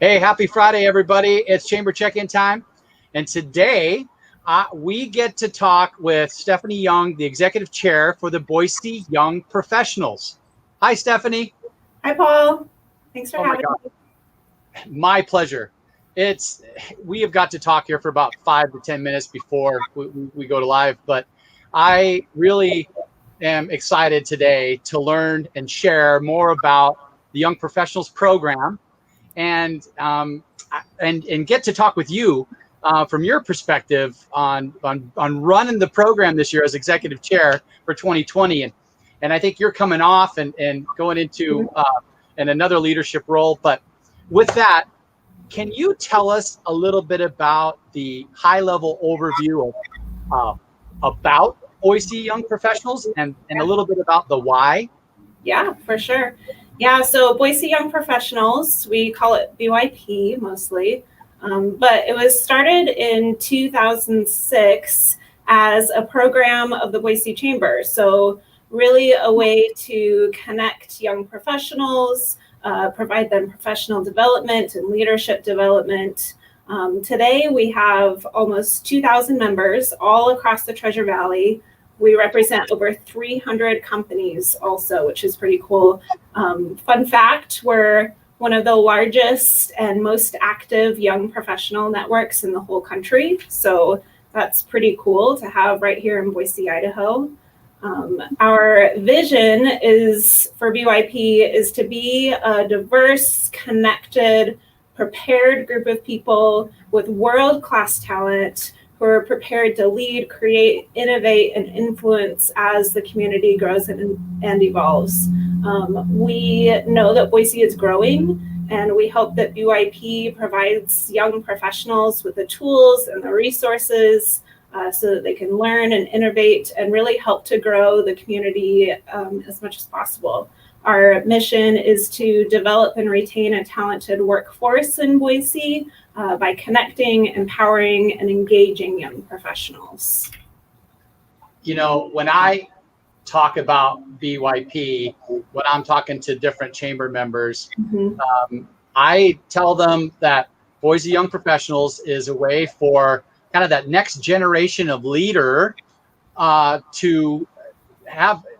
Hey, happy Friday, everybody. It's Chamber Check-In time. And today we get to talk with Stephanie Young, the Executive Chair for the Boise Young Professionals. Hi, Stephanie. Hi, Paul. Thanks for Oh my having God, me. my pleasure. We have got to talk here for about 5 to 10 minutes before we go to live, but I really am excited today to learn and share more about the Young Professionals program and get to talk with you from your perspective on running the program this year as executive chair for 2020. And I think you're coming off and going into in another leadership role. But with that, can you tell us a little bit about the high level overview of about Boise Young Professionals and a little bit about the why? Yeah, for sure. Yeah, so Boise Young Professionals, we call it BYP mostly, but it was started in 2006 as a program of the Boise Chamber. So really a way to connect young professionals, provide them professional development and leadership development. Today we have almost 2,000 members all across the Treasure Valley. We represent over 300 companies also, which is pretty cool. Fun fact, we're one of the largest and most active young professional networks in the whole country. So that's pretty cool to have right here in Boise, Idaho. Our vision is for BYP is to be a diverse, connected, prepared group of people with world-class talent who are prepared to lead, create, innovate, and influence as the community grows and evolves. We know that Boise is growing, and we hope that BYP provides young professionals with the tools and the resources so that they can learn and innovate and really help to grow the community as much as possible. Our mission is to develop and retain a talented workforce in Boise by connecting, empowering, and engaging young professionals. You know, when I talk about BYP, when I'm talking to different chamber members, I tell them that Boise Young Professionals is a way for kind of that next generation of leader to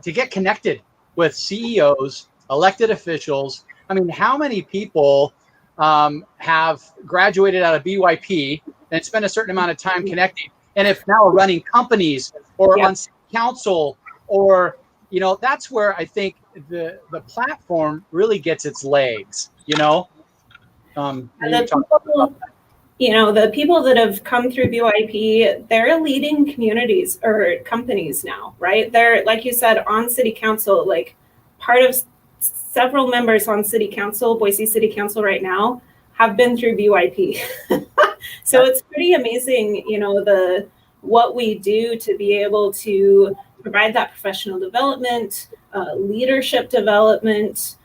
get connected with CEOs, elected officials. I mean, how many people have graduated out of BYP and spent a certain amount of time connecting, and if now running companies or on city council, or that's where I think the platform really gets its legs. The people that have come through BYP, they're leading communities or companies now, right? They're, like you said, on city council, like part of several members on city council, Boise City Council right now, have been through BYP. So it's pretty amazing, what we do to be able to provide that professional development, leadership development,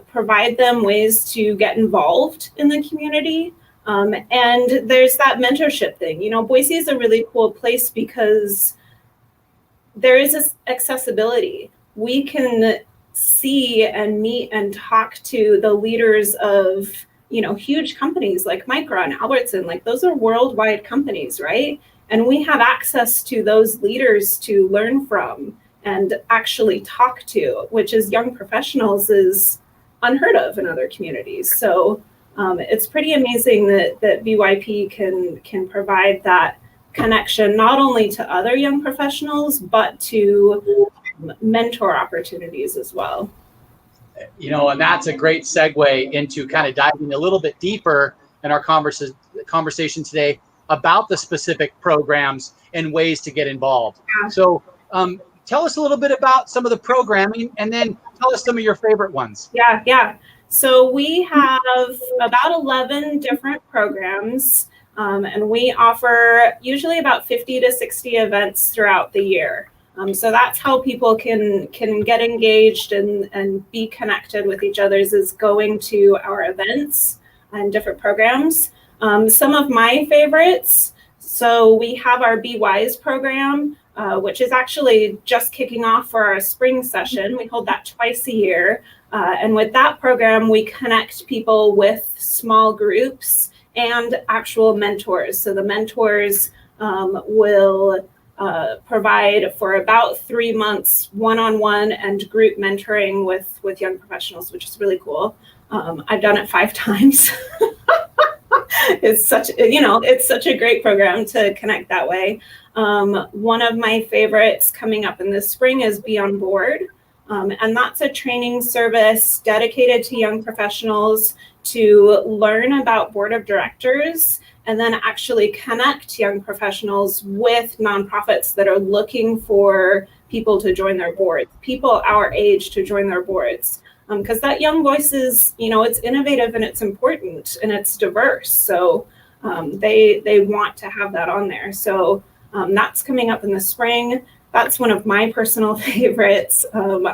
provide them ways to get involved in the community. And there's that mentorship thing. Boise is a really cool place because there is this accessibility. We can see and meet and talk to the leaders of, huge companies like Micron, Albertson, like those are worldwide companies, right? And we have access to those leaders to learn from and actually talk to, which as young professionals is unheard of in other communities. So it's pretty amazing that BYP can provide that connection, not only to other young professionals, but to mentor opportunities as well. And that's a great segue into kind of diving a little bit deeper in our conversation today about the specific programs and ways to get involved. Yeah. So tell us a little bit about some of the programming, and then tell us some of your favorite ones. Yeah. So we have about 11 different programs, and we offer usually about 50 to 60 events throughout the year. So that's how people can get engaged and be connected with each other, is going to our events and different programs. Some of my favorites, so we have our Be Wise program. which is actually just kicking off for our spring session. We hold that twice a year. And with that program, we connect people with small groups and actual mentors. So the mentors will provide for about 3 months one-on-one and group mentoring with young professionals, which is really cool. I've done it 5 times. It's such a great program to connect that way. One of my favorites coming up in the spring is Be On Board. And that's a training service dedicated to young professionals to learn about board of directors and then actually connect young professionals with nonprofits that are looking for people to join their boards, people our age to join their boards. Because that young voice is, it's innovative and it's important and it's diverse. So they want to have that on there. So that's coming up in the spring. That's one of my personal favorites. I'm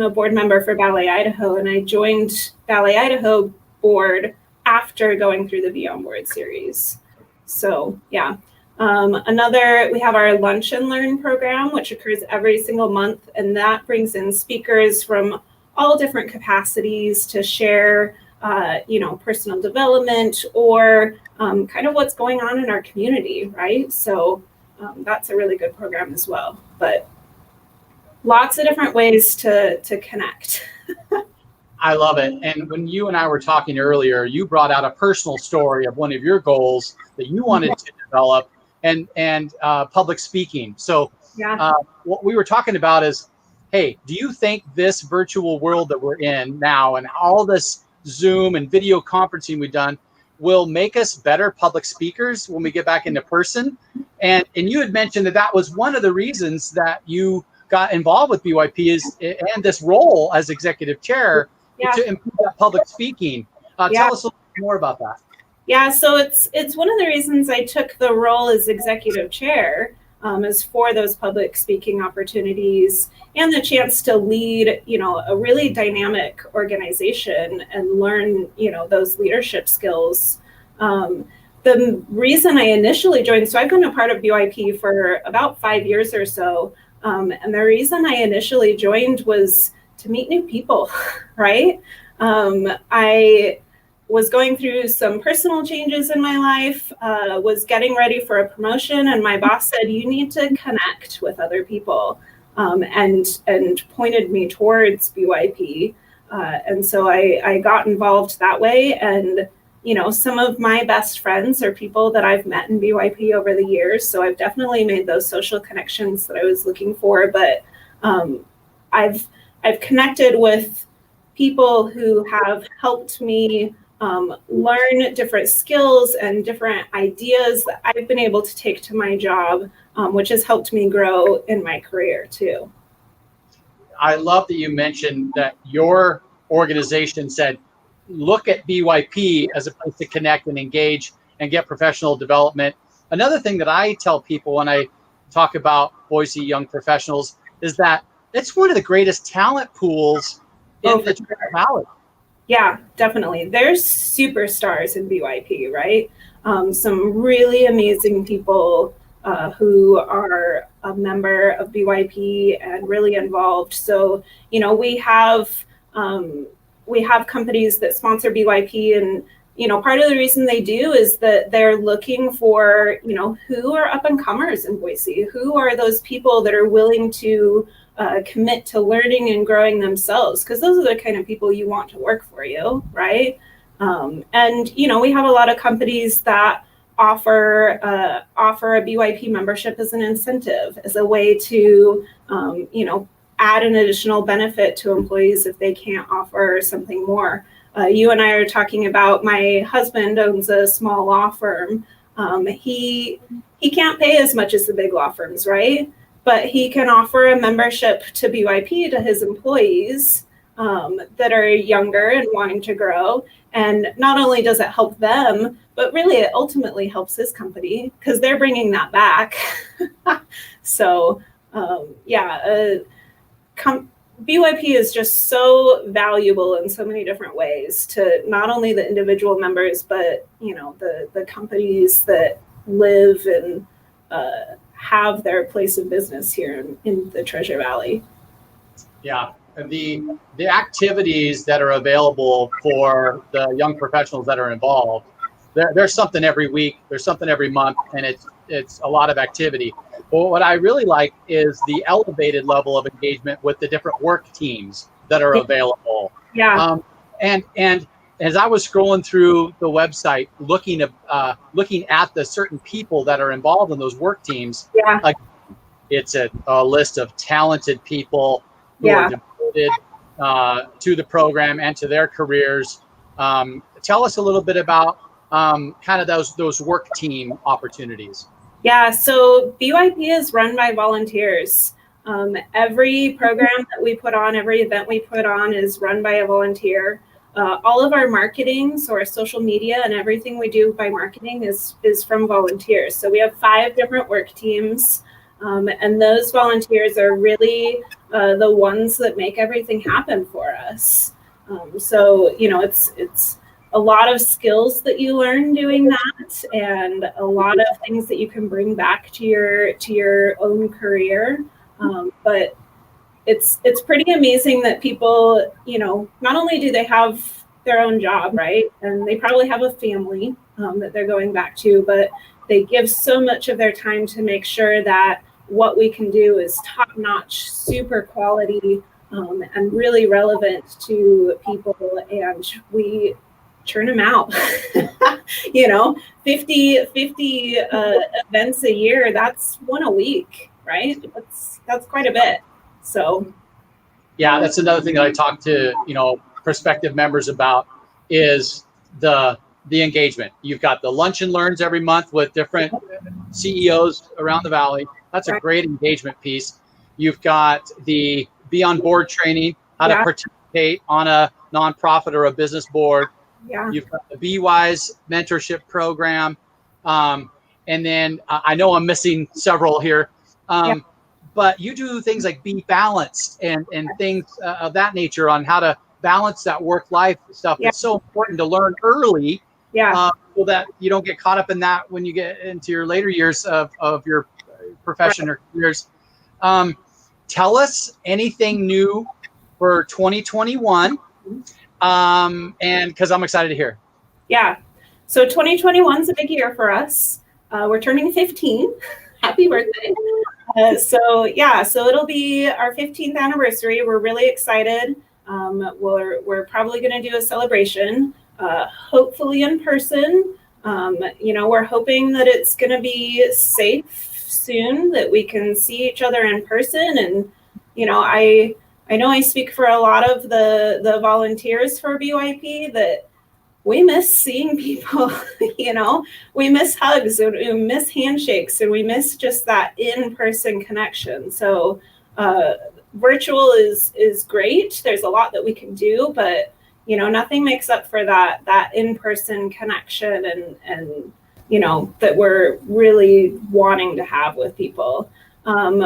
a board member for Ballet Idaho, and I joined Ballet Idaho board after going through the Be On Board series. So yeah. We have our Lunch and Learn program, which occurs every single month, and that brings in speakers from all different capacities to share, personal development or kind of what's going on in our community, right? So that's a really good program as well. But lots of different ways to connect. I love it. And when you and I were talking earlier, you brought out a personal story of one of your goals that you wanted to develop. And public speaking. So what we were talking about is, hey, do you think this virtual world that we're in now and all this Zoom and video conferencing we've done will make us better public speakers when we get back into person? And you had mentioned that was one of the reasons that you got involved with BYP and this role as executive chair to improve that public speaking. Tell us a little bit more about that. Yeah, so it's one of the reasons I took the role as executive chair is for those public speaking opportunities and the chance to lead, a really dynamic organization and learn, those leadership skills. The reason I initially joined, so I've been a part of BYP for about 5 years or so, and the reason I initially joined was to meet new people, right? I was going through some personal changes in my life, was getting ready for a promotion, and my boss said, you need to connect with other people, and pointed me towards BYP. And so I got involved that way. And, some of my best friends are people that I've met in BYP over the years. So I've definitely made those social connections that I was looking for. But I've connected with people who have helped me learn different skills and different ideas that I've been able to take to my job, which has helped me grow in my career too. I love that you mentioned that your organization said, look at BYP as a place to connect and engage and get professional development. Another thing that I tell people when I talk about Boise Young Professionals is that it's one of the greatest talent pools in the Valley. Yeah, definitely. There's superstars in BYP, right? Some really amazing people who are a member of BYP and really involved. So, we have companies that sponsor BYP, and part of the reason they do is that they're looking for, who are up and comers in Boise, who are those people that are willing to commit to learning and growing themselves, because those are the kind of people you want to work for you, right? And we have a lot of companies that offer a BYP membership as an incentive, as a way to add an additional benefit to employees if they can't offer something more. You and I are talking about, my husband owns a small law firm. He can't pay as much as the big law firms, right? But he can offer a membership to BYP to his employees that are younger and wanting to grow. And not only does it help them, but really it ultimately helps his company because they're bringing that back. So BYP is just so valuable in so many different ways to not only the individual members, but the companies that live and have their place of business here in the Treasure Valley. Yeah, the activities that are available for the young professionals that are involved, there's something every week, there's something every month, and it's a lot of activity. But what I really like is the elevated level of engagement with the different work teams that are available. Yeah. And as I was scrolling through the website, looking at the certain people that are involved in those work teams, Yeah. it's a list of talented people who are devoted to the program and to their careers. Tell us a little bit about kind of those work team opportunities. Yeah, so BYP is run by volunteers. Every program that we put on, every event we put on is run by a volunteer. All of our marketing, so our social media and everything we do by marketing is from volunteers. So we have 5 different work teams, and those volunteers are really the ones that make everything happen for us. So, you know, it's a lot of skills that you learn doing that, and a lot of things that you can bring back to your own career. But it's pretty amazing that people, you know, not only do they have their own job, right, and they probably have a family that they're going back to, but they give so much of their time to make sure that what we can do is top-notch, super quality, and really relevant to people, and we churn them out. You know, 50 events a year, that's one a week, right? That's quite a bit. So yeah, that's another thing that I talk to, you know, prospective members about is the engagement. You've got the lunch and learns every month with different CEOs around the valley. That's a great engagement piece. You've got the be on board training, how to participate on a nonprofit or a business board. Yeah. You've got the Be Wise mentorship program. And then I know I'm missing several here. But you do things like Be Balanced and things of that nature on how to balance that work-life stuff. It's so important to learn early so that you don't get caught up in that when you get into your later years of your profession or careers. Tell us anything new for 2021. And because I'm excited to hear. Yeah. So 2021 is a big year for us. We're turning 15. Happy birthday. So it'll be our 15th anniversary. We're really excited. We're probably going to do a celebration, hopefully in person. You know, we're hoping that it's going to be safe soon, that we can see each other in person. And, you know, I know I speak for a lot of the volunteers for BYP that we miss seeing people. You know, we miss hugs and we miss handshakes and we miss just that in-person connection. So virtual is great. There's a lot that we can do, but you know, nothing makes up for that in-person connection and you know, that we're really wanting to have with people.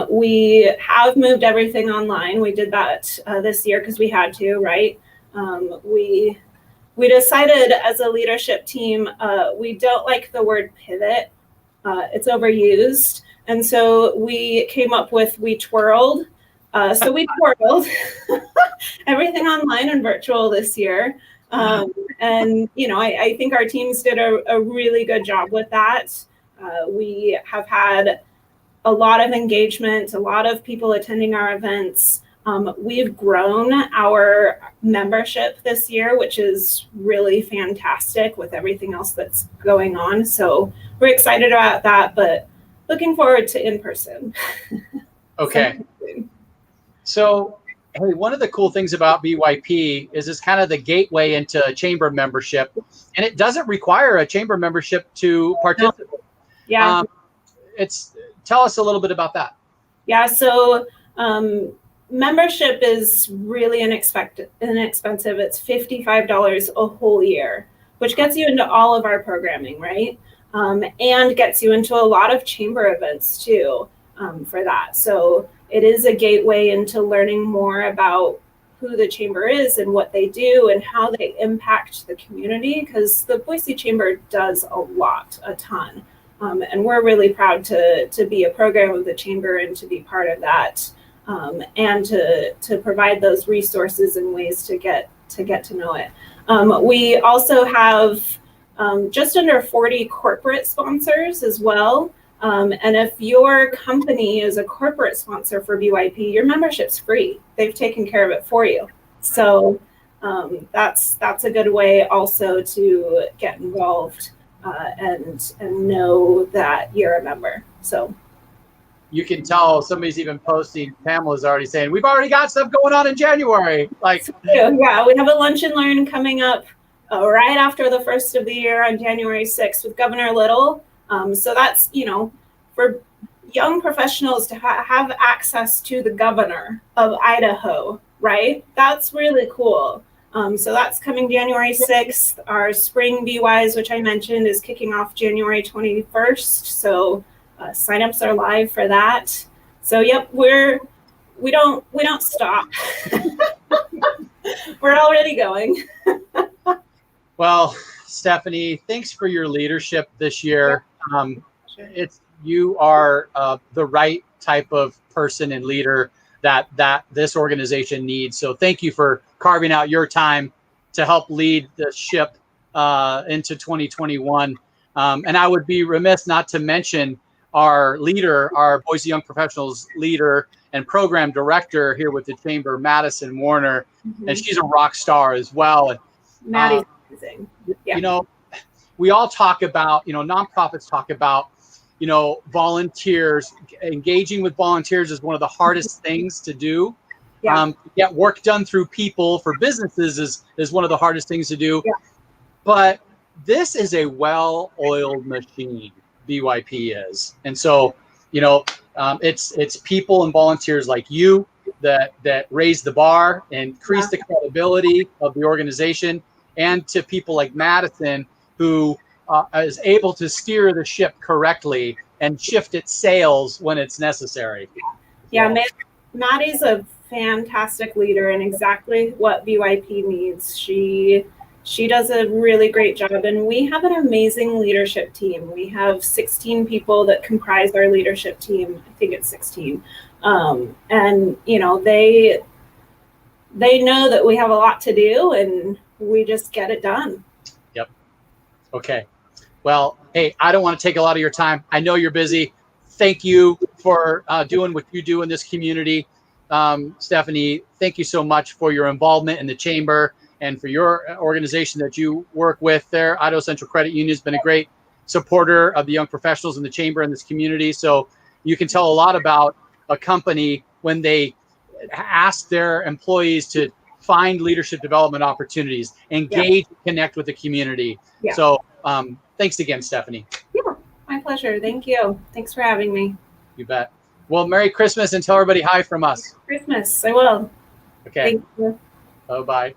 We have moved everything online. We did that this year because we had to, right? We decided as a leadership team, we don't like the word pivot. It's overused. And so we came up with we twirled. So we twirled everything online and virtual this year. And, you know, I think our teams did a really good job with that. We have had a lot of engagement, a lot of people attending our events. We've grown our membership this year, which is really fantastic with everything else that's going on. So we're excited about that, but looking forward to in person. Okay. So, hey, one of the cool things about BYP is it's kind of the gateway into chamber membership, and it doesn't require a chamber membership to participate. Yeah. Tell us a little bit about that. Yeah. So, membership is really inexpensive. It's $55 a whole year, which gets you into all of our programming, right? And gets you into a lot of chamber events too, for that. So it is a gateway into learning more about who the chamber is and what they do and how they impact the community, because the Boise Chamber does a ton. And we're really proud to be a program of the Chamber and to be part of that, and to provide those resources and ways to get to know it. We also have just under 40 corporate sponsors as well. And if your company is a corporate sponsor for BYP, your membership's free. They've taken care of it for you. So that's a good way also to get involved and know that you're a member. So you can tell somebody's even posting. Pamela's already saying, we've already got stuff going on in January. Like, yeah, we have a lunch and learn coming up right after the first of the year on January 6th with Governor Little. So that's, for young professionals to have access to the governor of Idaho, right? That's really cool. So that's coming January 6th. Our spring BYs, which I mentioned, is kicking off January 21st. So signups are live for that. So yep, we don't stop. We're already going. Well, Stephanie, thanks for your leadership this year. You are the right type of person and leader that this organization needs. So thank you for carving out your time to help lead the ship into 2021. And I would be remiss not to mention our leader, our Boise Young Professionals leader and program director here with the Chamber, Madison Warner. Mm-hmm. And she's a rock star as well. And Maddie's amazing. Yeah. We all talk about, nonprofits talk about, volunteers. Engaging with volunteers is one of the hardest things to do. Yeah. Get work done through people for businesses is one of the hardest things to do. Yeah. But this is a well-oiled machine, BYP is. And so, it's people and volunteers like you that raise the bar, increase the credibility of the organization, and to people like Madison, who is able to steer the ship correctly and shift its sails when it's necessary. Yeah, Maddie's a fantastic leader and exactly what BYP needs. She does a really great job, and we have an amazing leadership team. We have 16 people that comprise our leadership team. I think it's 16. And they know that we have a lot to do, and we just get it done. Yep. Okay. Well, hey, I don't want to take a lot of your time. I know you're busy. Thank you for doing what you do in this community. Stephanie, thank you so much for your involvement in the Chamber and for your organization that you work with there. Idaho Central Credit Union has been a great supporter of the young professionals in the Chamber in this community. So you can tell a lot about a company when they ask their employees to find leadership development opportunities, engage, connect with the community. Yeah. So thanks again, Stephanie. Yeah, my pleasure. Thank you. Thanks for having me. You bet. Well, Merry Christmas and tell everybody hi from us. Christmas, I will. Okay. Thank you. Bye-bye.